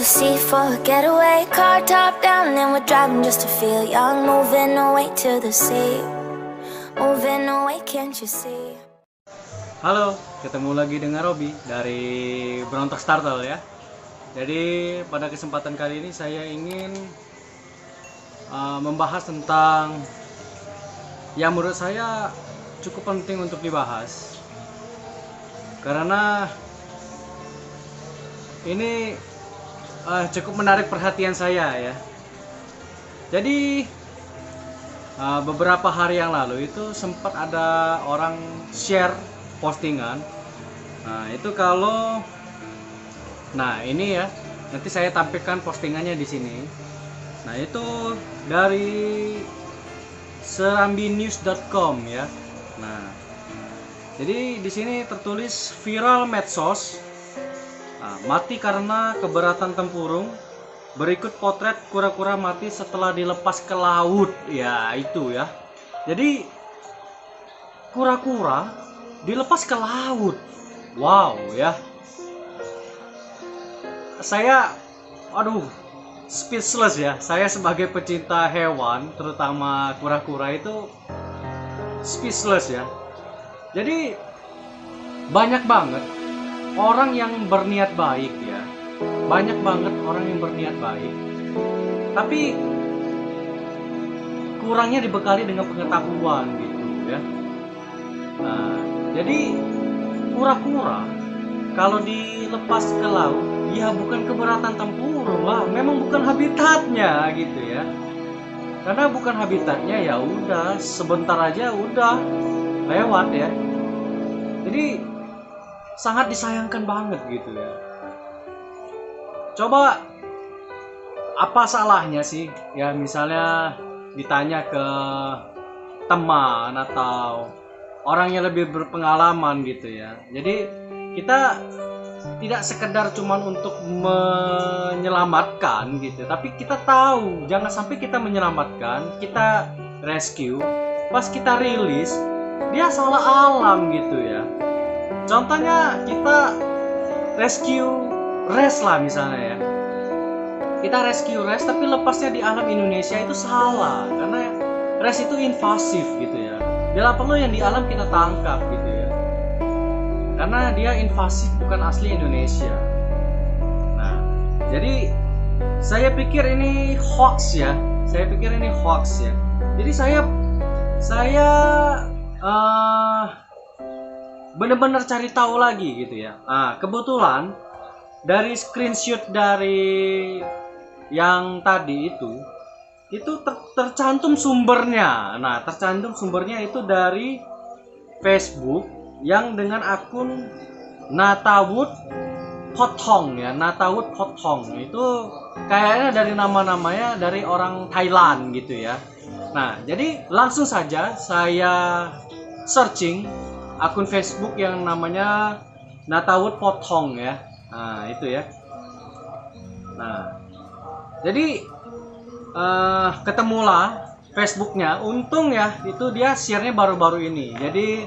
sea for a getaway. Car top down and we're driving just to feel young. Moving away to the sea. Moving away, can't you see? Halo, ketemu lagi dengan Robi dari Berontak Startle ya. Jadi pada kesempatan kali ini saya ingin membahas tentang yang menurut saya cukup penting untuk dibahas. Karena ini cukup menarik perhatian saya ya. Jadi beberapa hari yang lalu itu sempat ada orang share postingan. Nah ini ya, nanti saya tampilkan postingannya di sini. Nah itu dari serambinews.com ya. Nah jadi di sini tertulis viral medsos. Mati karena keberatan tempurung. Berikut potret kura-kura mati setelah dilepas ke laut. Ya itu ya. Jadi kura-kura dilepas ke laut. Wow ya. Saya speechless ya. Saya sebagai pecinta hewan, terutama kura-kura itu speechless ya. Jadi banyak banget orang yang berniat baik ya. Banyak banget orang yang berniat baik. Tapi kurangnya dibekali dengan pengetahuan gitu ya. Nah, jadi kura-kura kalau dilepas ke laut, ya bukan keberatan tempurung lah, memang bukan habitatnya gitu ya. Karena bukan habitatnya, ya udah sebentar aja udah lewat ya. Jadi sangat disayangkan banget gitu ya. Coba apa salahnya sih ya, misalnya ditanya ke teman atau orang yang lebih berpengalaman gitu ya. Jadi kita tidak sekedar cuman untuk menyelamatkan gitu, tapi kita tahu jangan sampai kita menyelamatkan, kita rescue, pas kita rilis dia salah alam gitu ya. Contohnya kita rescue res lah misalnya ya. Kita rescue res tapi lepasnya di alam Indonesia itu salah, karena res itu invasif gitu ya. Bila perlu yang di alam kita tangkap gitu ya. Karena dia invasif, bukan asli Indonesia. Nah, jadi saya pikir ini hoax ya. Jadi saya benar-benar cari tahu lagi gitu ya. Kebetulan dari screenshot dari yang tadi itu tercantum sumbernya. Nah, tercantum sumbernya itu dari Facebook yang dengan akun Natawut Pothong ya. Natawut Pothong itu kayaknya dari nama-namanya dari orang Thailand gitu ya. Nah, jadi langsung saja saya searching akun Facebook yang namanya Natawut Pothong ya. Nah, itu ya. Nah, jadi ketemulah Facebooknya. Untung ya, itu dia share-nya baru-baru ini. Jadi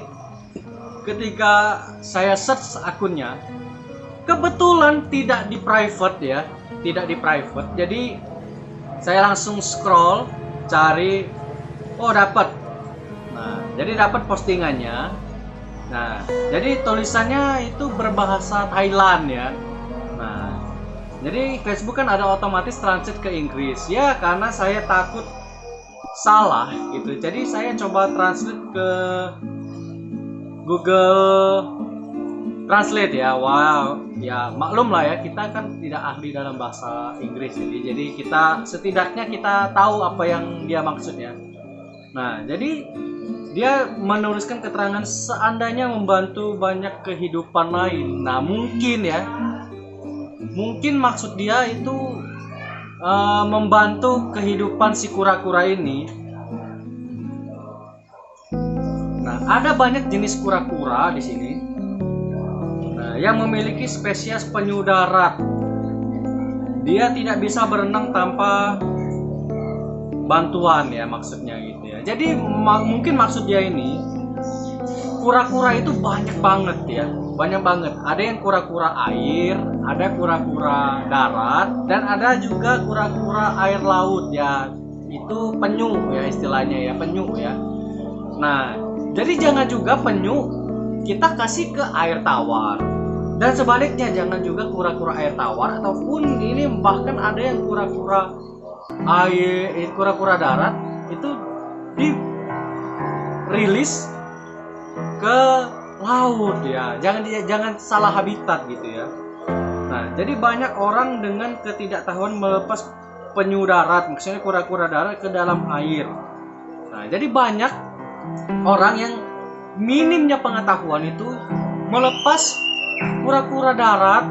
ketika saya search akunnya, kebetulan tidak di private ya, Jadi saya langsung scroll cari, dapat. Nah, jadi dapat postingannya. Nah, jadi tulisannya itu berbahasa Thailand ya. Nah, jadi Facebook kan ada otomatis translate ke Inggris ya, karena saya takut salah gitu. Jadi saya coba translate ke Google Translate ya. Wow, ya maklum lah ya, kita kan tidak ahli dalam bahasa Inggris, jadi kita setidaknya kita tahu apa yang dia maksudnya. Nah, jadi dia menuliskan keterangan seandainya membantu banyak kehidupan lain. Nah, mungkin maksud dia itu membantu kehidupan si kura-kura ini. Nah, ada banyak jenis kura-kura di sini. Nah, yang memiliki spesies penyu darat. Dia tidak bisa berenang tanpa bantuan ya, maksudnya gitu ya. Jadi mungkin maksud dia ini kura-kura itu banyak banget ya, banyak banget. Ada yang kura-kura air, ada kura-kura darat, dan ada juga kura-kura air laut ya. Itu penyu ya istilahnya ya, penyu ya. Nah, jadi jangan juga penyu kita kasih ke air tawar. Dan sebaliknya jangan juga kura-kura air tawar ataupun ini bahkan ada yang kura-kura air, kura-kura darat itu dirilis ke laut ya. Jangan salah habitat gitu ya. Nah, jadi banyak orang dengan ketidaktahuan melepas penyu darat, maksudnya kura-kura darat ke dalam air. Nah, jadi banyak orang yang minimnya pengetahuan itu melepas kura-kura darat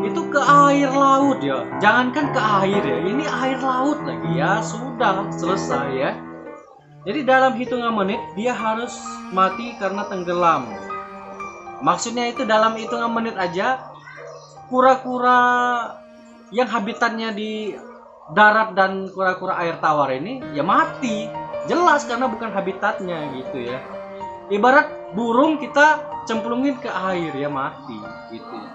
itu ke air laut ya. Jangankan ke air ya, ini air laut lagi ya, sudah selesai ya. Jadi dalam hitungan menit dia harus mati karena tenggelam. Maksudnya itu dalam hitungan menit aja kura-kura yang habitatnya di darat dan kura-kura air tawar ini ya mati. Jelas karena bukan habitatnya gitu ya. Ibarat burung kita cemplungin ke air ya mati gitu ya.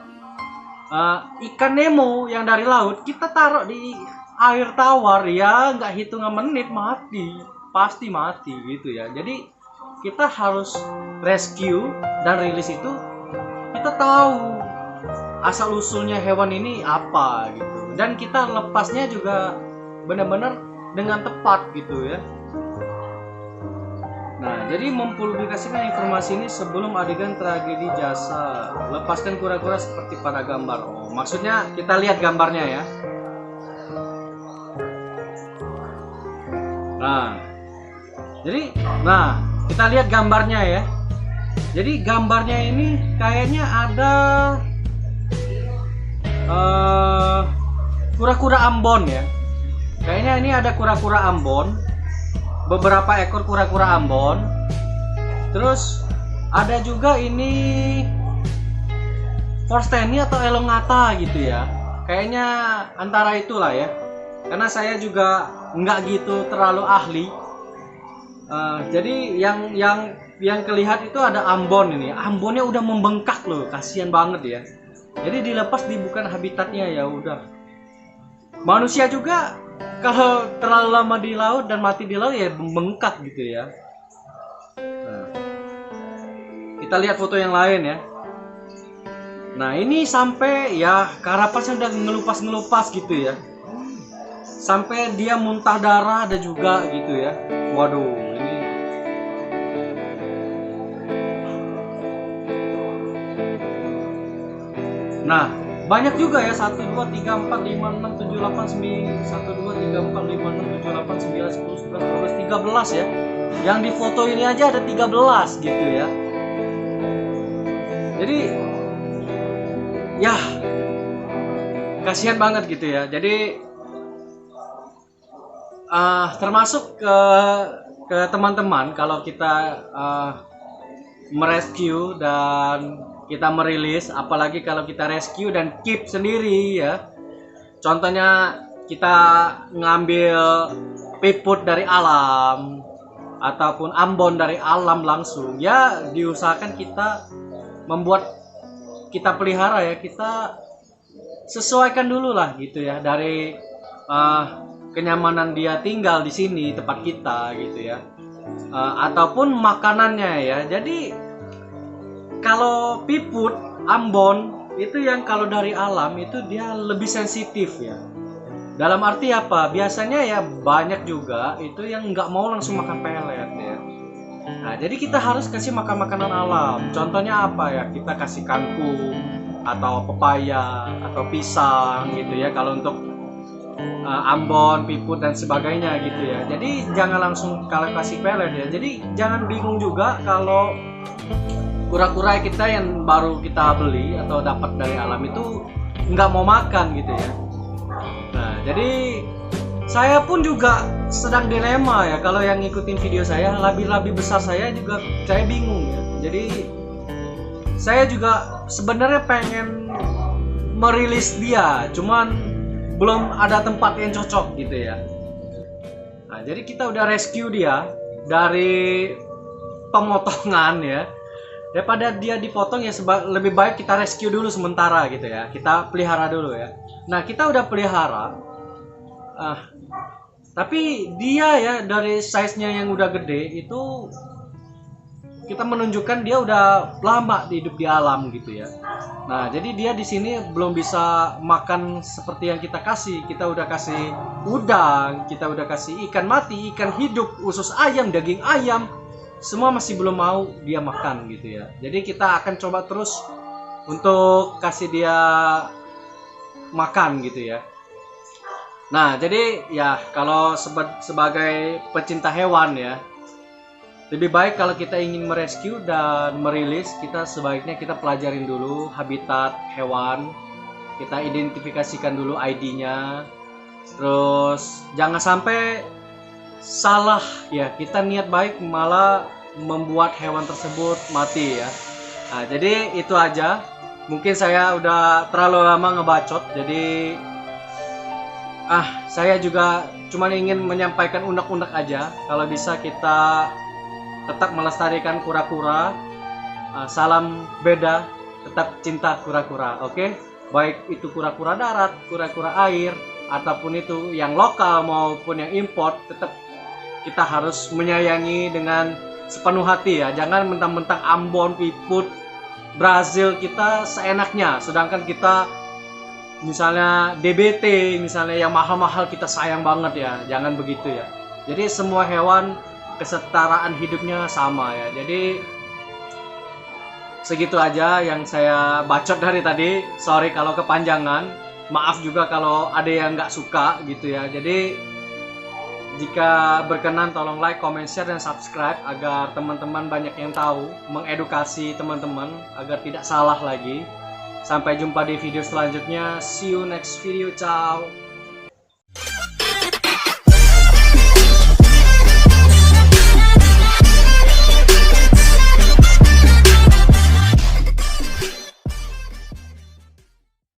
Ikan Nemo yang dari laut kita taruh di air tawar ya nggak hitungan menit mati, pasti mati gitu ya. Jadi kita harus rescue dan rilis itu kita tahu asal usulnya hewan ini apa gitu, dan kita lepasnya juga benar-benar dengan tepat gitu ya. Nah, jadi mempublikasikan informasi ini sebelum adegan tragedi jasa. Lepaskan kura-kura seperti pada gambar. Oh, maksudnya kita lihat gambarnya ya. Nah, kita lihat gambarnya ya. Jadi gambarnya ini kayaknya ada kura-kura Ambon ya. Kayaknya ini ada kura-kura Ambon, beberapa ekor kura-kura Ambon. Terus ada juga ini Forsteni atau elongata gitu ya. Kayaknya antara itulah ya. Karena saya juga nggak gitu terlalu ahli. Jadi yang kelihatan itu ada Ambon ini. Ambonnya udah membengkak loh, kasihan banget ya. Jadi dilepas di bukan habitatnya ya udah. Manusia juga kalau terlalu lama di laut dan mati di laut ya membengkak gitu ya. Nah, kita lihat foto yang lain ya. Nah ini sampai ya karapasnya udah ngelupas gitu ya. Sampai dia muntah darah ada juga gitu ya. Waduh ini. Nah, banyak juga ya 1 2 3 4 5 6 7 8 9 1 2 3 4 5 6 7 8 9 10 11 12 13 ya. Yang di foto ini aja ada 13 gitu ya. Jadi ya kasihan banget gitu ya. Jadi termasuk ke teman-teman kalau kita merescue dan kita merilis, apalagi kalau kita rescue dan keep sendiri ya. Contohnya kita ngambil piput dari alam ataupun ambon dari alam langsung ya, diusahakan kita membuat, kita pelihara ya, kita sesuaikan dulu lah gitu ya dari kenyamanan dia tinggal di sini tempat kita gitu ya, ataupun makanannya ya. Jadi kalau piput ambon itu yang kalau dari alam itu dia lebih sensitif ya. Dalam arti apa? Biasanya ya banyak juga itu yang nggak mau langsung makan pelet ya. Nah jadi kita harus kasih makan makanan alam. Contohnya apa ya? Kita kasih kangkung atau pepaya atau pisang gitu ya. Kalau untuk ambon, piput dan sebagainya gitu ya. Jadi jangan langsung kalau kasih pelet ya. Jadi jangan bingung juga kalau kura-kura kita yang baru kita beli atau dapat dari alam itu nggak mau makan gitu ya. Nah jadi saya pun juga sedang dilema ya. Kalau yang ngikutin video saya, labi-labi besar saya juga saya bingung ya. Jadi saya juga sebenarnya pengen merilis dia, cuman belum ada tempat yang cocok gitu ya. Nah jadi kita udah rescue dia dari pemotongan ya. daripada dia dipotong ya lebih baik kita rescue dulu sementara gitu ya, kita pelihara dulu ya. Nah kita udah pelihara, tapi dia ya dari size-nya yang udah gede itu kita menunjukkan dia udah lama hidup di alam gitu ya. Nah, jadi dia di sini belum bisa makan seperti yang kita kasih. Kita udah kasih udang, kita udah kasih ikan mati, ikan hidup, usus ayam, daging ayam. Semua masih belum mau dia makan gitu ya. Jadi kita akan coba terus untuk kasih dia makan gitu ya. Nah, jadi ya kalau sebagai pecinta hewan ya, lebih baik kalau kita ingin merescue dan merilis, kita sebaiknya kita pelajarin dulu habitat hewan, kita identifikasikan dulu ID-nya, terus jangan sampai salah ya, kita niat baik malah membuat hewan tersebut mati ya. Nah, jadi itu aja. Mungkin saya udah terlalu lama ngebacot, jadi saya juga cuma ingin menyampaikan unek-unek aja. Kalau bisa kita tetap melestarikan kura-kura. Salam beda, tetap cinta kura-kura. Oke? Baik itu kura-kura darat, kura-kura air, ataupun itu yang lokal maupun yang import, tetap kita harus menyayangi dengan sepenuh hati ya. Jangan mentang-mentang Ambon, Piput, Brazil kita seenaknya, sedangkan kita misalnya DBT, misalnya yang mahal-mahal kita sayang banget ya. Jangan begitu ya. Jadi semua hewan kesetaraan hidupnya sama ya. Jadi segitu aja yang saya bacot dari tadi. Sorry kalau kepanjangan, maaf juga kalau ada yang nggak suka gitu ya. Jadi jika berkenan tolong like, comment, share, dan subscribe agar teman-teman banyak yang tahu, mengedukasi teman-teman agar tidak salah lagi. Sampai jumpa di video selanjutnya. See you next video. Ciao.